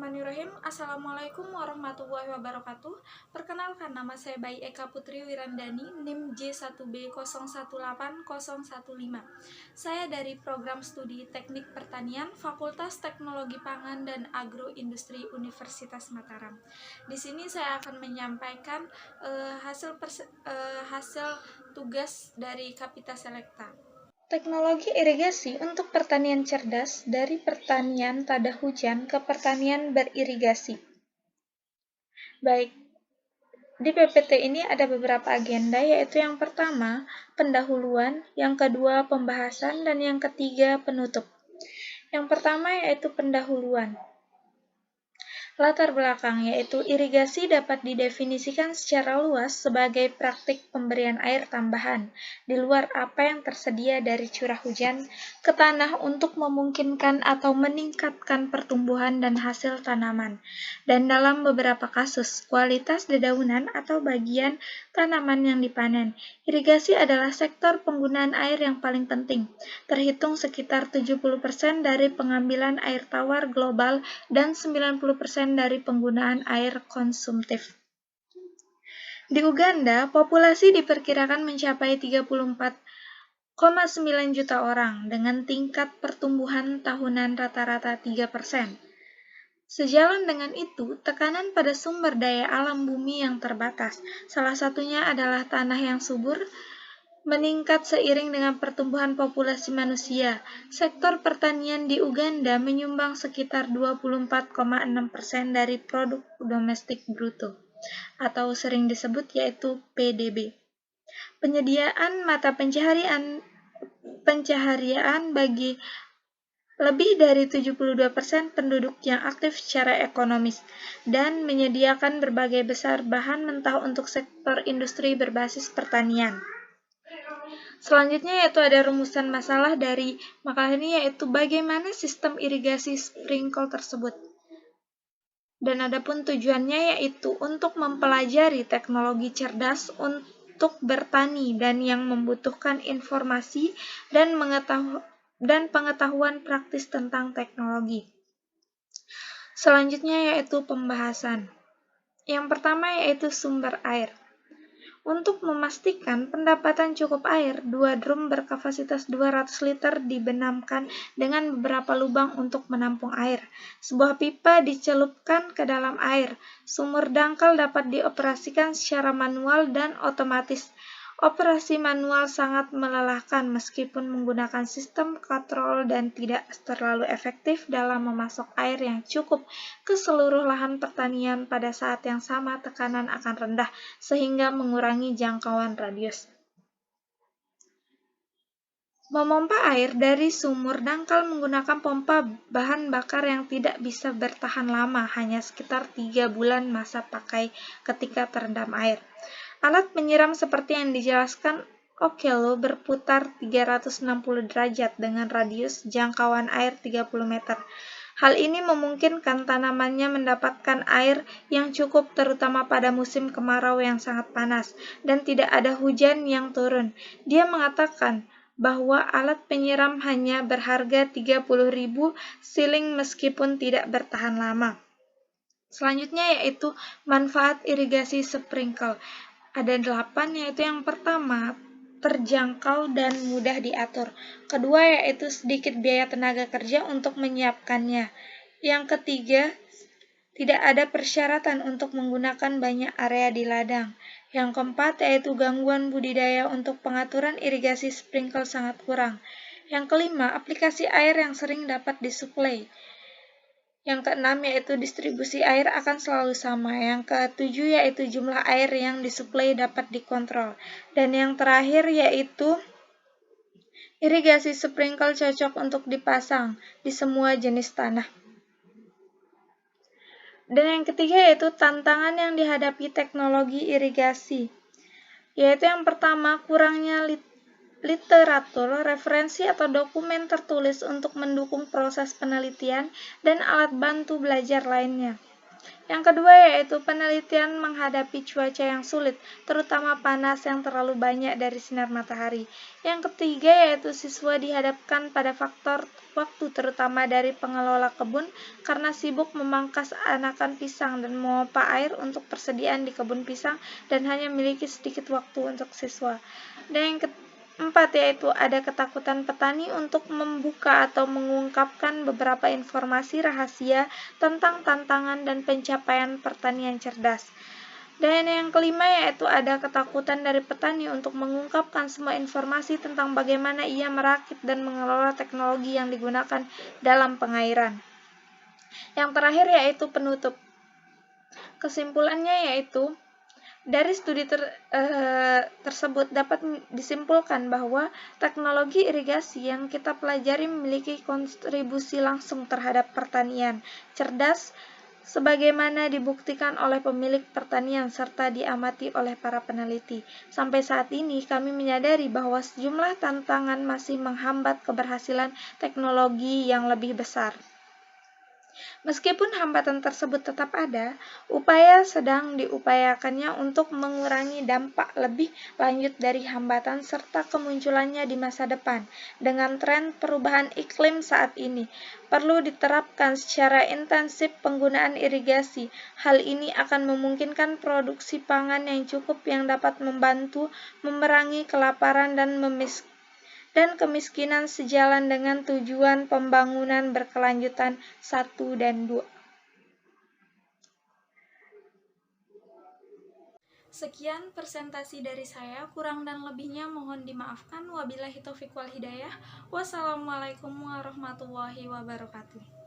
Bismillahirrahmanirrahim. Assalamualaikum warahmatullahi wabarakatuh. Perkenalkan, nama saya Bayi Eka Putri Wirandani, NIM J1B018015. Saya dari Program Studi Teknik Pertanian, Fakultas Teknologi Pangan dan Agroindustri Universitas Mataram. Di sini saya akan menyampaikan hasil tugas dari Kapita Selecta. Teknologi irigasi untuk pertanian cerdas dari pertanian tada hujan ke pertanian beririgasi. Baik, di PPT ini ada beberapa agenda, yaitu yang pertama, pendahuluan, yang kedua, pembahasan, dan yang ketiga, penutup. Yang pertama yaitu pendahuluan. Latar belakang, yaitu irigasi dapat didefinisikan secara luas sebagai praktik pemberian air tambahan di luar apa yang tersedia dari curah hujan ke tanah untuk memungkinkan atau meningkatkan pertumbuhan dan hasil tanaman, dan dalam beberapa kasus, kualitas dedaunan atau bagian tanaman yang dipanen. Irigasi adalah sektor penggunaan air yang paling penting, terhitung sekitar 70% dari pengambilan air tawar global dan 90% dari penggunaan air konsumtif. Di Uganda, populasi diperkirakan mencapai 34,9 juta orang dengan tingkat pertumbuhan tahunan rata-rata 3%. Sejalan dengan itu, tekanan pada sumber daya alam bumi yang terbatas, salah satunya adalah tanah yang subur, meningkat seiring dengan pertumbuhan populasi manusia. Sektor pertanian di Uganda menyumbang sekitar 24,6% dari produk domestik bruto, atau sering disebut yaitu PDB. Penyediaan mata pencaharian bagi lebih dari 72% penduduk yang aktif secara ekonomis, dan menyediakan berbagai besar bahan mentah untuk sektor industri berbasis pertanian. Selanjutnya yaitu ada rumusan masalah dari makalah ini, yaitu bagaimana sistem irigasi sprinkle tersebut. Dan adapun tujuannya yaitu untuk mempelajari teknologi cerdas untuk bertani dan yang membutuhkan informasi dan pengetahuan praktis tentang teknologi. Selanjutnya yaitu pembahasan. Yang pertama yaitu sumber air. Untuk memastikan pendapatan cukup air, 2 drum berkapasitas 200 liter dibenamkan dengan beberapa lubang untuk menampung air. Sebuah pipa dicelupkan ke dalam air. Sumur dangkal dapat dioperasikan secara manual dan otomatis. Operasi manual sangat melelahkan meskipun menggunakan sistem kontrol dan tidak terlalu efektif dalam memasok air yang cukup ke seluruh lahan pertanian pada saat yang sama. Tekanan akan rendah sehingga mengurangi jangkauan radius. Memompa air dari sumur dangkal menggunakan pompa bahan bakar yang tidak bisa bertahan lama, hanya sekitar 3 bulan masa pakai ketika terendam air. Alat penyiram seperti yang dijelaskan Okello berputar 360 derajat dengan radius jangkauan air 30 meter. Hal ini memungkinkan tanamannya mendapatkan air yang cukup terutama pada musim kemarau yang sangat panas dan tidak ada hujan yang turun. Dia mengatakan bahwa alat penyiram hanya berharga 30.000 siling meskipun tidak bertahan lama. Selanjutnya yaitu manfaat irigasi sprinkle. Ada 8, yaitu yang pertama, terjangkau dan mudah diatur. Kedua yaitu sedikit biaya tenaga kerja untuk menyiapkannya. Yang ketiga, tidak ada persyaratan untuk menggunakan banyak area di ladang. Yang keempat yaitu gangguan budidaya untuk pengaturan irigasi sprinkle sangat kurang. Yang kelima, aplikasi air yang sering dapat disuplai. Yang keenam yaitu distribusi air akan selalu sama. Yang ketujuh yaitu jumlah air yang disuplai dapat dikontrol. Dan yang terakhir yaitu irigasi sprinkle cocok untuk dipasang di semua jenis tanah. Dan yang ketiga yaitu tantangan yang dihadapi teknologi irigasi. Yaitu yang pertama, kurangnya literatur, referensi atau dokumen tertulis untuk mendukung proses penelitian dan alat bantu belajar lainnya. Yang kedua yaitu penelitian menghadapi cuaca yang sulit, terutama panas yang terlalu banyak dari sinar matahari. Yang ketiga yaitu siswa dihadapkan pada faktor waktu terutama dari pengelola kebun karena sibuk memangkas anakan pisang dan memompa air untuk persediaan di kebun pisang dan hanya memiliki sedikit waktu untuk siswa. Dan yang keempat yaitu ada ketakutan petani untuk membuka atau mengungkapkan beberapa informasi rahasia tentang tantangan dan pencapaian pertanian cerdas. Dan yang kelima yaitu ada ketakutan dari petani untuk mengungkapkan semua informasi tentang bagaimana ia merakit dan mengelola teknologi yang digunakan dalam pengairan. Yang terakhir yaitu penutup. Kesimpulannya yaitu dari studi tersebut dapat disimpulkan bahwa teknologi irigasi yang kita pelajari memiliki kontribusi langsung terhadap pertanian cerdas sebagaimana dibuktikan oleh pemilik pertanian serta diamati oleh para peneliti. Sampai saat ini kami menyadari bahwa sejumlah tantangan masih menghambat keberhasilan teknologi yang lebih besar. Meskipun hambatan tersebut tetap ada, upaya sedang diupayakannya untuk mengurangi dampak lebih lanjut dari hambatan serta kemunculannya di masa depan. Dengan tren perubahan iklim saat ini, perlu diterapkan secara intensif penggunaan irigasi. Hal ini akan memungkinkan produksi pangan yang cukup yang dapat membantu memerangi kelaparan dan kemiskinan sejalan dengan tujuan pembangunan berkelanjutan 1 dan 2. Sekian presentasi dari saya, kurang dan lebihnya mohon dimaafkan. Wabillahi taufiq wal hidayah. Wassalamualaikum warahmatullahi wabarakatuh.